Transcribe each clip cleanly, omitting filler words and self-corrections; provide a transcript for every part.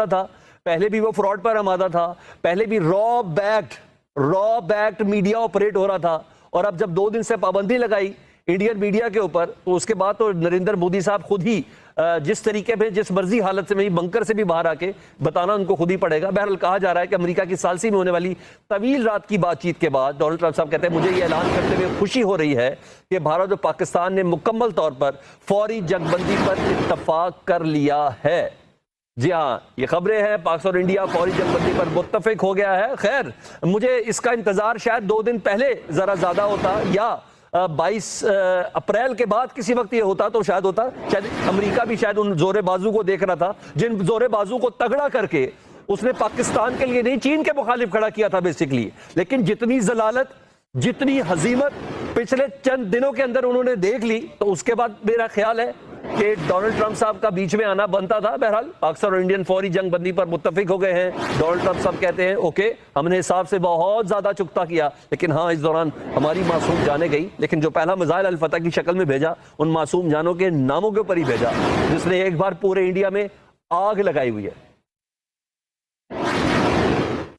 आमादा था, पहले भी वो फ्रॉड पर आमादा था, पहले भी रॉ बैक्ड मीडिया ऑपरेट हो रहा था। और अब जब 2 दिन से पाबंदी लगाई इंडियन मीडिया के ऊपर, तो उसके बाद तो नरेंद्र मोदी साहब खुद ही जिस तरीके में, जिस मर्जी हालत से में, बंकर से भी बाहर आके बताना उनको खुद ही पड़ेगा। बहरहाल कहा जा रहा है कि अमेरिका की सालसी में होने वाली तवील रात की बातचीत के बाद डोनाल्ड ट्रंप साहब कहते हैं, मुझे ये ऐलान करते हुए खुशी हो रही है कि भारत और पाकिस्तान ने मुकम्मल तौर पर फौरी जंगबंदी पर इत्तफाक कर लिया है। जी हाँ, ये खबरें हैं, पाकिस्तान और इंडिया फौरी जंगबंदी पर मुत्तफिक हो गया है। खैर, मुझे इसका इंतजार शायद 2 दिन पहले जरा ज्यादा होता, या 22 अप्रैल के बाद किसी वक्त ये होता तो शायद होता। शायद अमेरिका भी शायद उन जोरे बाजू को देख रहा था, जिन जोरे बाजू को तगड़ा करके उसने पाकिस्तान के लिए नहीं, चीन के मुखालिफ खड़ा किया था बेसिकली। लेकिन जितनी जलालत, जितनी हजीमत पिछले चंद दिनों के अंदर उन्होंने देख ली, तो उसके बाद मेरा ख्याल है कि डोनाल्ड ट्रंप साहब का बीच में आना बनता था। बहरहाल पाकिस्तान और इंडियन फौरी जंगबंदी पर मुत्तफिक हो गए हैं। डोनाल्ड ट्रंप साहब कहते हैं, ओके, हमने हिसाब से बहुत ज्यादा चुकता किया, लेकिन हाँ, इस दौरान हमारी मासूम जाने गई। लेकिन जो पहला मिसाइल अल-फतह की शक्ल में भेजा, उन मासूम जानों के नामों के ऊपर ही भेजा, जिसने एक बार पूरे इंडिया में आग लगाई हुई है।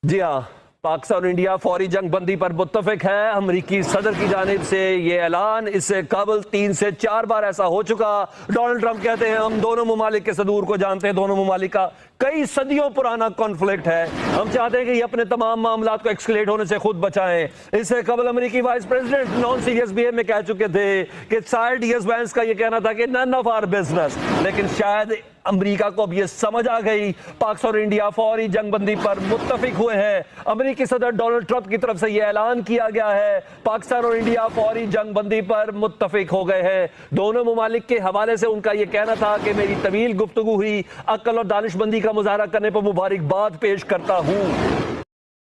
जी हाँ, पाकिस्तान और इंडिया फौरी जंगबंदी पर मुत्तफिक है। अमरीकी सदर की जानिब से ये ऐलान इससे कबल 3 से 4 बार ऐसा हो चुका। डोनाल्ड ट्रंप कहते हैं, हम दोनों ममालिक के सदूर को जानते हैं, दोनों ममालिक का कई सदियों पुराना कॉन्फ्लिक्ट है, हम चाहते हैं कि ये अपने तमाम मामला को एक्सकलेट होने से खुद बचाएं। इससे कबल अमेरिकी vice president non serious behave में कह चुके थे कि साइड वैंस का ये कहना था कि नन ऑफ आवर बिजनेस। लेकिन शायद अमेरिका को अब ये समझ आ गई, पाकिस्तान और इंडिया फौरी जंगबंदी पर मुत्तफिक हुए हैं। अमेरिकी सदर डोनाल्ड ट्रंप की तरफ से यह ऐलान किया गया है, पाकिस्तान और इंडिया फौरी जंगबंदी पर मुत्तफिक हो गए हैं। दोनों ममालिक के हवाले से उनका यह कहना था कि मेरी तवील गुफ्तगू हुई, अक्ल और दानिशमंदी का मुजाहरा करने पर मुबारकबाद पेश करता हूं।